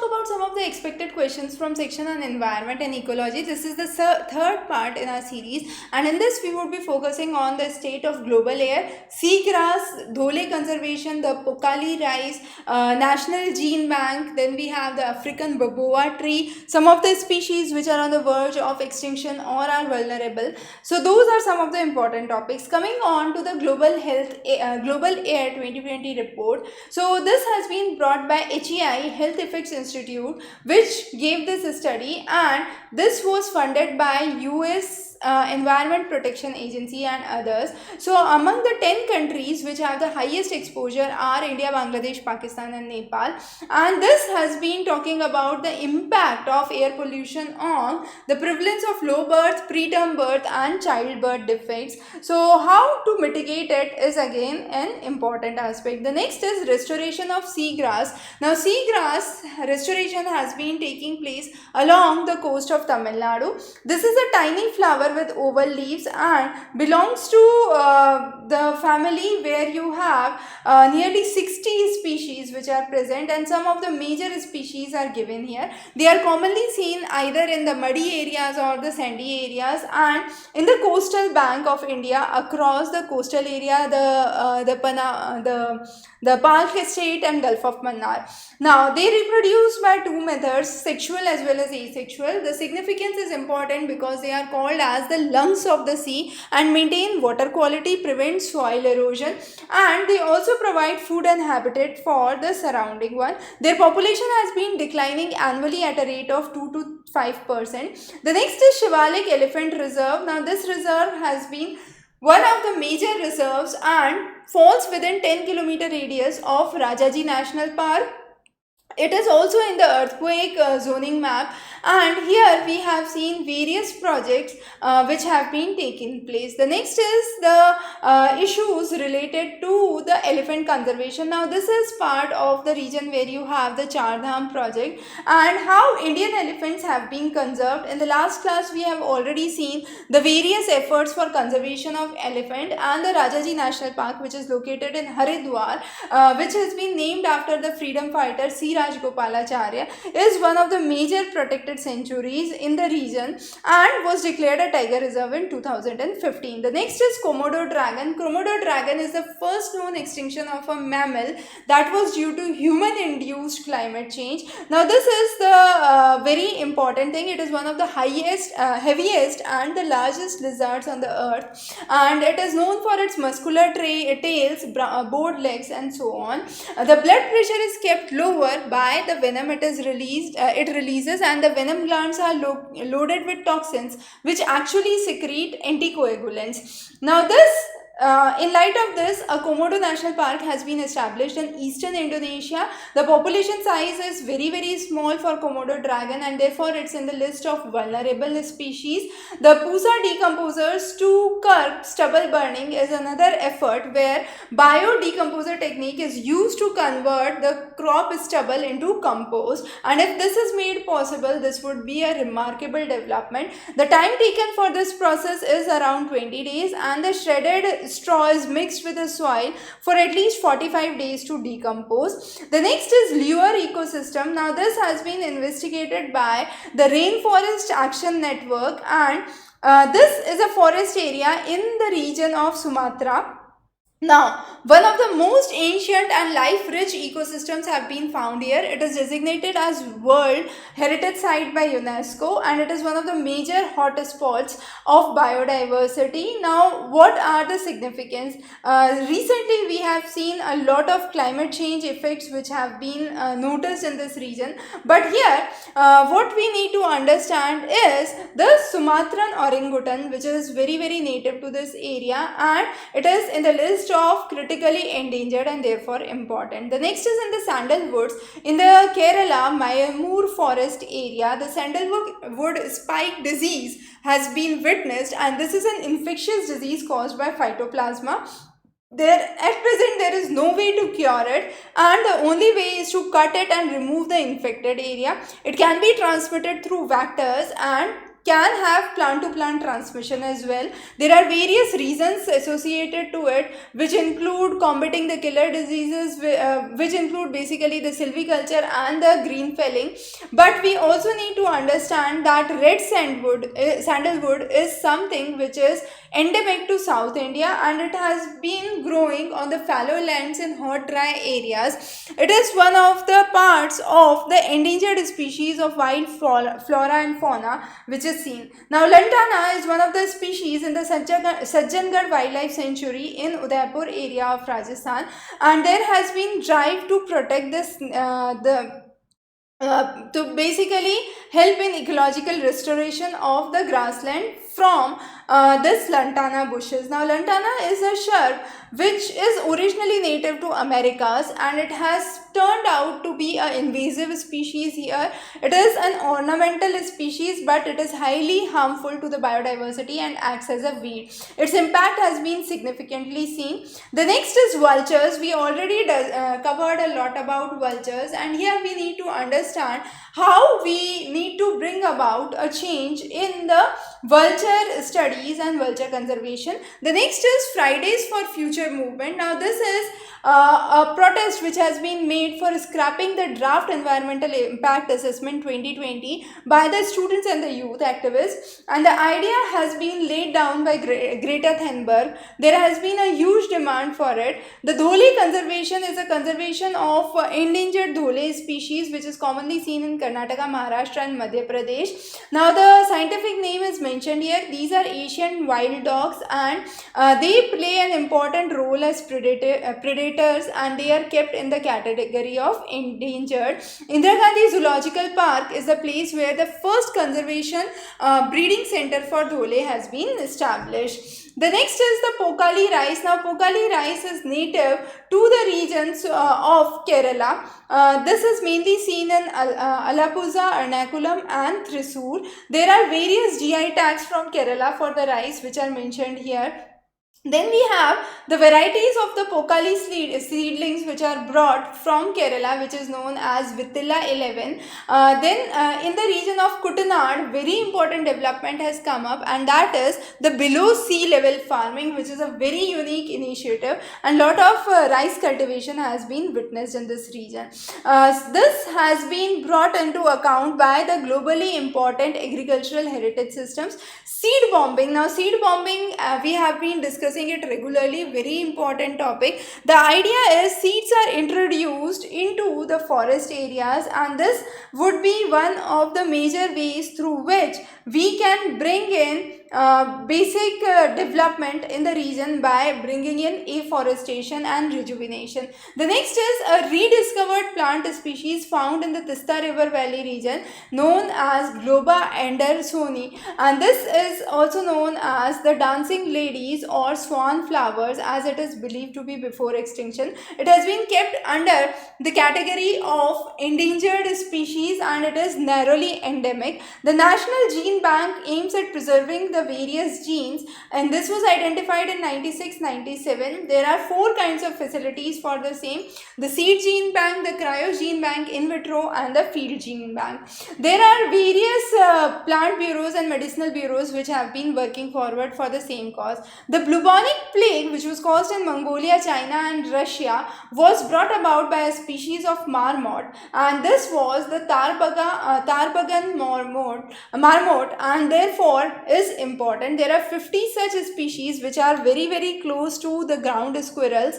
about some of the expected questions from section on environment and ecology. This is the third part in our series, and in this we would be focusing on the state of global air, seagrass, dhole conservation, the Pokali rice, national gene bank. Then we have the African baboa tree, some of the species which are on the verge of extinction or are vulnerable. So those are some of the important topics. Coming on to the global air 2020 report. So this has been brought by HEI, Health Effects Institute, which gave this study, and this was funded by US Environment Protection Agency and others. So among the 10 countries which have the highest exposure are India, Bangladesh, Pakistan and Nepal, and this has been talking about the impact of air pollution on the prevalence of low birth, preterm birth and childbirth defects. So how to mitigate it is again an important aspect. The next is restoration of seagrass. Now seagrass restoration has been taking place along the coast of Tamil Nadu. This is a tiny flower with oval leaves and belongs to the family where you have nearly 60 species which are present, and some of the major species are given here. They are commonly seen either in the muddy areas or the sandy areas and in the coastal bank of India, across the coastal area, the Palk Estate and Gulf of Mannar. Now they reproduce by two methods, sexual as well as asexual. The significance is important because they are called as the lungs of the sea and maintain water quality, prevent soil erosion, and they also provide food and habitat for the surrounding one. Their population has been declining annually at a rate of 2 to 5%. The next is Shivalik Elephant Reserve. Now this reserve has been one of the major reserves and falls within 10-kilometer radius of Rajaji National Park. It is also in the earthquake zoning map, and here we have seen various projects which have been taking place. The next is the issues related to the elephant conservation. Now this is part of the region where you have the Char Dham project and how Indian elephants have been conserved. In the last class we have already seen the various efforts for conservation of elephant, and the Rajaji National Park, which is located in Haridwar, which has been named after the freedom fighter C. Rajgopalacharya, is one of the major protected sanctuaries in the region and was declared a tiger reserve in 2015. The next is Komodo dragon. Komodo dragon is the first known extinction of a mammal that was due to human induced climate change. Now this is the very important thing. It is one of the highest, heaviest and the largest lizards on the earth, and it is known for its muscular tails, broad legs and so on. The blood pressure is kept lower by the venom it releases, and the venom glands are loaded with toxins which actually secrete anticoagulants. Now in light of this, a Komodo National Park has been established in eastern Indonesia. The population size is very small for Komodo dragon, and therefore it's in the list of vulnerable species. The Pusa decomposers to curb stubble burning is another effort where biodecomposer technique is used to convert the crop stubble into compost, and if this is made possible, this would be a remarkable development. The time taken for this process is around 20 days, and the shredded straw is mixed with the soil for at least 45 days to decompose. The next is Lure ecosystem. Now this has been investigated by the Rainforest Action Network, and this is a forest area in the region of Sumatra. Now, one of the most ancient and life-rich ecosystems have been found here. It is designated as World Heritage Site by UNESCO, and it is one of the major hotspots of biodiversity. Now, what are the significance? Recently, we have seen a lot of climate change effects which have been noticed in this region. But here, what we need to understand is the Sumatran orangutan, which is very native to this area, and it is in the list of critically endangered and therefore important. The next is in the sandalwoods. In the Kerala Mayamur forest area, the sandalwood spike disease has been witnessed, and this is an infectious disease caused by phytoplasma. At present there is no way to cure it, and the only way is to cut it and remove the infected area. It can be transmitted through vectors and can have plant to plant transmission as well. There are various reasons associated to it, which include combating the killer diseases, which include basically the silviculture and the green felling. But we also need to understand that red sandalwood is something which is endemic to South India, and it has been growing on the fallow lands in hot dry areas. It is one of the parts of the endangered species of wild flora and fauna which is seen. Now lantana is one of the species in the Sajjangarh Wildlife Sanctuary in Udaipur area of Rajasthan, and there has been drive to protect this to basically help in ecological restoration of the grassland from this lantana bushes. Now lantana is a shrub which is originally native to Americas, and it has turned out to be an invasive species here. It is an ornamental species, but it is highly harmful to the biodiversity and acts as a weed. Its impact has been significantly seen. The next is vultures. We already covered a lot about vultures, and here we need to understand how we need to bring about a change in the vulture studies and vulture conservation. The next is Fridays for Future movement. Now this is a protest which has been made for scrapping the draft environmental impact assessment 2020 by the students and the youth activists, and the idea has been laid down by Greta Thunberg. There has been a huge demand for it. The Dhole conservation is a conservation of endangered Dhole species which is commonly seen in Karnataka, Maharashtra and Madhya Pradesh. Now the scientific name is mentioned here. These are Asian wild dogs, and they play an important role as predators, and they are kept in the category of endangered. Indira Gandhi Zoological Park is the place where the first conservation breeding center for Dhole has been established. The next is the Pokali rice. Now Pokali rice is native to the regions of Kerala. This is mainly seen in Alappuzha, Ernakulam and Thrissur. There are various GI tags from Kerala for the rice which are mentioned here. Then we have the varieties of the Pokali seedlings which are brought from Kerala, which is known as Vithila 11. Then in the region of Kuttanad, very important development has come up, and that is the below sea level farming, which is a very unique initiative, and lot of rice cultivation has been witnessed in this region. This has been brought into account by the globally important agricultural heritage systems. Seed bombing. Now seed bombing, we have been discussing it regularly, very important topic. The idea is seeds are introduced into the forest areas, and this would be one of the major ways through which we can bring in basic development in the region by bringing in afforestation and rejuvenation. The next is a rediscovered plant species found in the Tista River Valley region known as Globa andersoni, and this is also known as the dancing ladies or swan flowers, as it is believed to be before extinction. It has been kept under the category of endangered species, and it is narrowly endemic. The National Gene Bank aims at preserving the various genes, and this was identified in 96-97. There are 4 kinds of facilities for the same: the seed gene bank, the cryo gene bank, in vitro and the field gene bank. There are various plant bureaus and medicinal bureaus which have been working forward for the same cause. The bubonic plague, which was caused in Mongolia, China and Russia, was brought about by a species of marmot, and this was the Tarbagan marmot, and therefore is important. There are 50 such species which are very close to the ground squirrels.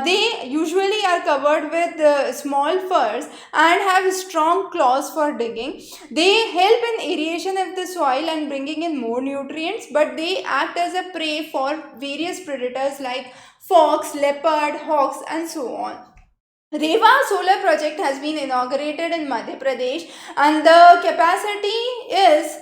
They usually are covered with small furs and have strong claws for digging. They help in aeration of the soil and bringing in more nutrients, but they act as a prey for various predators like fox, leopard, hawks and so on. Rewa solar project has been inaugurated in Madhya Pradesh, and the capacity is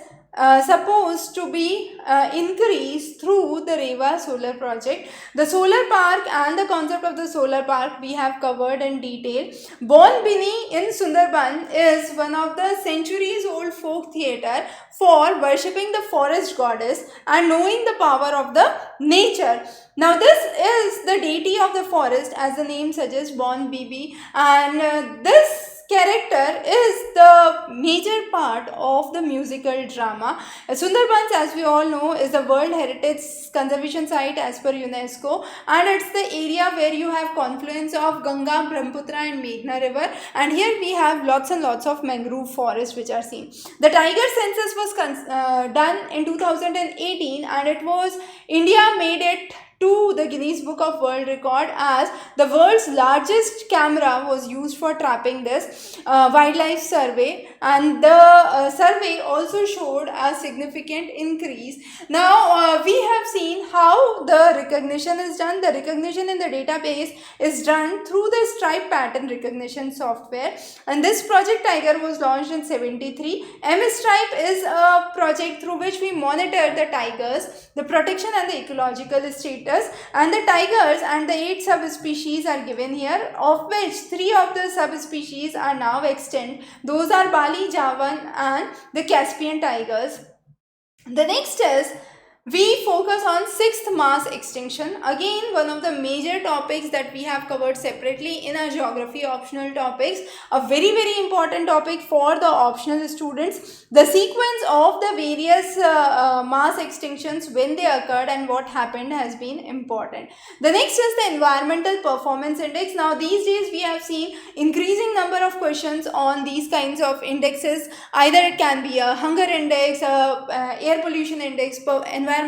supposed to be increased through the Rewa solar project. The solar park and the concept of the solar park we have covered in detail. Bon Bini in Sundarban is one of the centuries old folk theatre for worshipping the forest goddess and knowing the power of the nature. Now this is the deity of the forest, as the name suggests, Bon Bibi, and this character is the major part of the musical drama. Sundarbans, as we all know, is a World Heritage Conservation Site as per UNESCO, and it's the area where you have confluence of Ganga, Brahmaputra and Meghna river, and here we have lots and lots of mangrove forests which are seen. The tiger census was done in 2018, and it was India made it to the Guinness Book of World Record as the world's largest camera was used for trapping this wildlife survey, and the survey also showed a significant increase. Now we have seen how the recognition is done. The recognition in the database is done through the stripe pattern recognition software, and this project Tiger was launched in 73. M-Stripe is a project through which we monitor the tigers, the protection and the ecological status, and the tigers, and the 8 subspecies are given here, of which 3 of the subspecies are now extinct. Those are Bali, Javan and the Caspian tigers. The next is we focus on 6th mass extinction. Again, one of the major topics that we have covered separately in our geography optional topics. A very important topic for the optional students. The sequence of the various mass extinctions, when they occurred and what happened, has been important. The next is the environmental performance index. Now these days we have seen increasing number of questions on these kinds of indexes. Either it can be a hunger index, air pollution index, environmental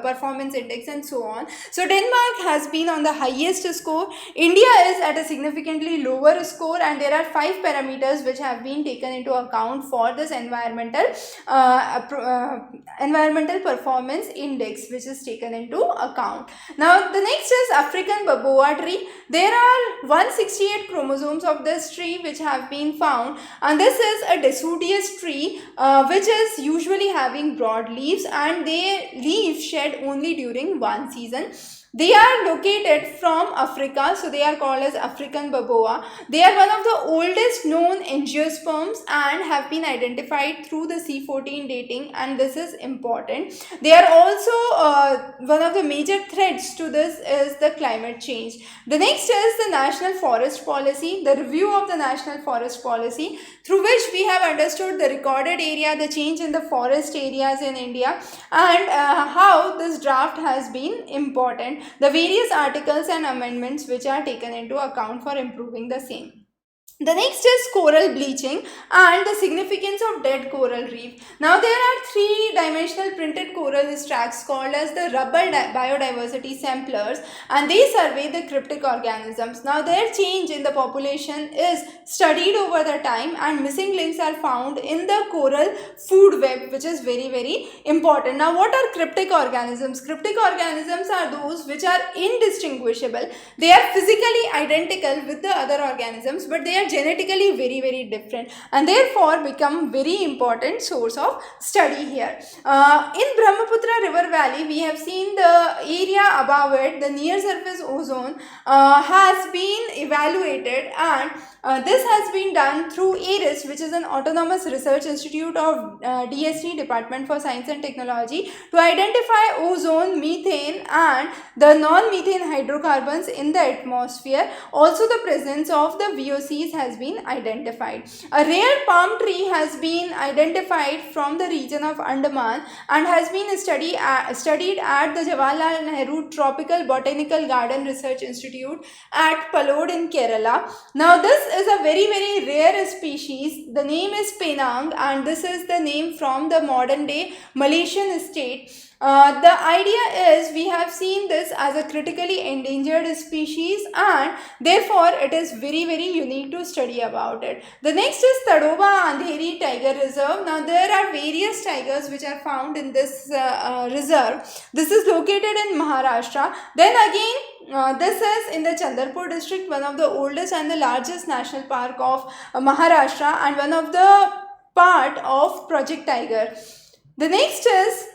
performance index and so on. So Denmark has been on the highest score. India is at a significantly lower score, and there are 5 parameters which have been taken into account for this environmental performance index, which is taken into account. Now the next is African baboa tree. There are 168 chromosomes of this tree which have been found, and this is a deciduous tree which is usually having broad leaves, and their leaves shed only during one season. They are located from Africa, so they are called as African baboa. They are one of the oldest known angiosperms and have been identified through the C14 dating, and this is important. They are also one of the major threats to this is the climate change. The next is the National Forest Policy, the review of the National Forest Policy, through which we have understood the recorded area, the change in the forest areas in India, and how this draft has been important. The various articles and amendments which are taken into account for improving the same. The next is coral bleaching and the significance of dead coral reef. Now there are 3-dimensional printed coral tracks called as the rubber biodiversity samplers, and they survey the cryptic organisms. Now their change in the population is studied over the time, and missing links are found in the coral food web, which is very important. Now what are cryptic organisms? Cryptic organisms are those which are indistinguishable. They are physically identical with the other organisms, but they are genetically very different, and therefore become very important source of study here. In Brahmaputra river valley, we have seen the area above it, the near surface ozone has been evaluated, and this has been done through ARIS, which is an autonomous research institute of DST, Department for Science and Technology, to identify ozone, methane and the non-methane hydrocarbons in the atmosphere. Also the presence of the VOCs has been identified. A rare palm tree has been identified from the region of Andaman and has been studied at the Jawaharlal Nehru Tropical Botanical Garden Research Institute at Palod in Kerala. Now this is a very rare species. The name is Penang, and this is the name from the modern day Malaysian state. The idea is we have seen this as a critically endangered species, and therefore it is very unique to study about it. The next is Tadoba Andheri Tiger Reserve. Now there are various tigers which are found in this reserve. This is located in Maharashtra. Then again, this is in the Chandrapur district, one of the oldest and the largest national park of Maharashtra, and one of the part of Project Tiger. The next is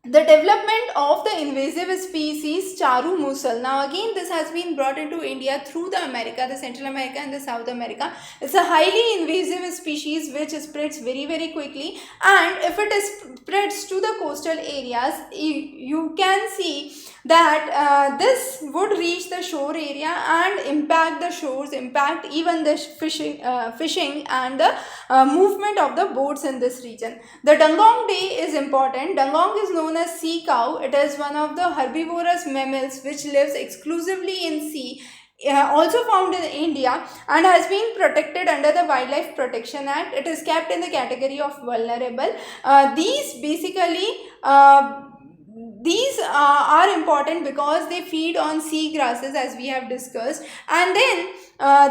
the development of the invasive species Charu Musal. Now again this has been brought into India through the America, the Central America and the South America. It's a highly invasive species which spreads very very quickly, and if it spreads to the coastal areas, you can see that this would reach the shore area and impact the shores, impact even the fishing and the movement of the boats in this region. The dugong day is important. Dugong is known as sea cow. It is one of the herbivorous mammals which lives exclusively in sea, also found in India, and has been protected under the Wildlife Protection Act. It is kept in the category of vulnerable. These are important because they feed on sea grasses, as we have discussed, and then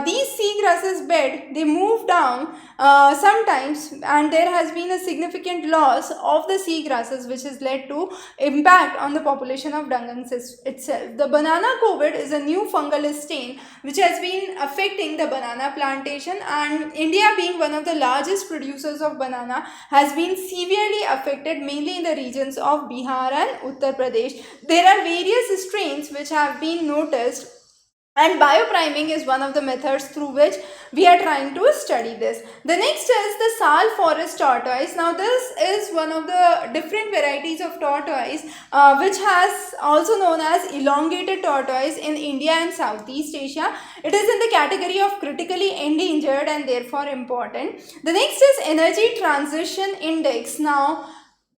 these sea grasses bed, they move down sometimes, and there has been a significant loss of the sea grasses which has led to impact on the population of dugongs itself. The banana COVID is a new fungal stain which has been affecting the banana plantation, and India, being one of the largest producers of banana, has been severely affected, mainly in the regions of Bihar and Uttar Pradesh. There are various strains which have been noticed, and biopriming is one of the methods through which we are trying to study this. The next is the Sal forest tortoise. Now this is one of the different varieties of tortoise which has also known as elongated tortoise in India and Southeast Asia. It is in the category of critically endangered and therefore important. The next is energy transition index. Now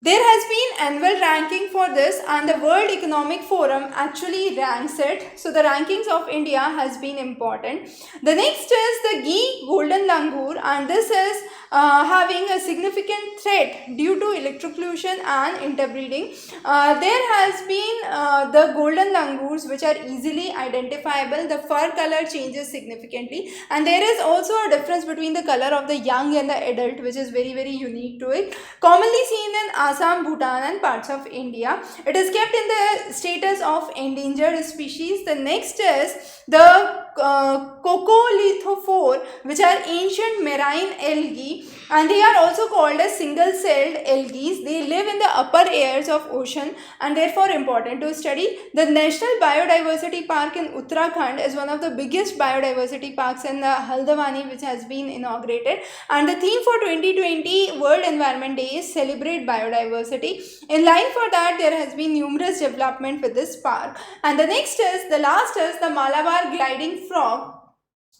there has been annual ranking for this, and the World Economic Forum actually ranks it. So the rankings of India has been important. The next is the Ghee golden langur, and this is having a significant threat due to electrocution and interbreeding. There has been the golden langurs which are easily identifiable. The fur color changes significantly, and there is also a difference between the color of the young and the adult, which is very very unique to it. Commonly seen in Assam, Bhutan and parts of India. It is kept in the status of endangered species. The next is the Coccolithophore, which are ancient marine algae, and they are also called as single-celled algae. They live in the upper layers of ocean and therefore important to study. The National Biodiversity Park in Uttarakhand is one of the biggest biodiversity parks in the Haldwani, which has been inaugurated, and the theme for 2020 World Environment Day is Celebrate Biodiversity. In line for that, there has been numerous development with this park. And the next is, the last is the Malabar gliding frog.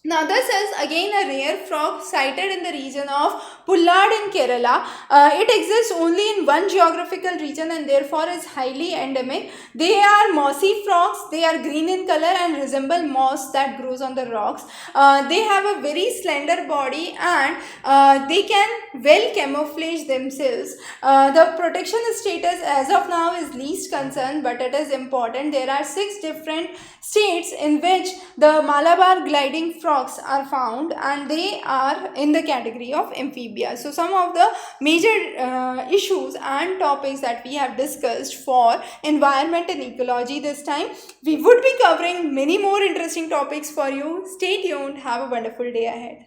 Now this is again a rare frog sighted in the region of Pullad in Kerala. It exists only in one geographical region and therefore is highly endemic. They are mossy frogs. They are green in color and resemble moss that grows on the rocks. They have a very slender body, and they can well camouflage themselves. The protection status as of now is least concern, but it is important. There are 6 different states in which the Malabar gliding frogs are found, and they are in the category of amphibia. So some of the major issues and topics that we have discussed for environment and ecology this time. We would be covering many more interesting topics for you. Stay tuned. Have a wonderful day ahead.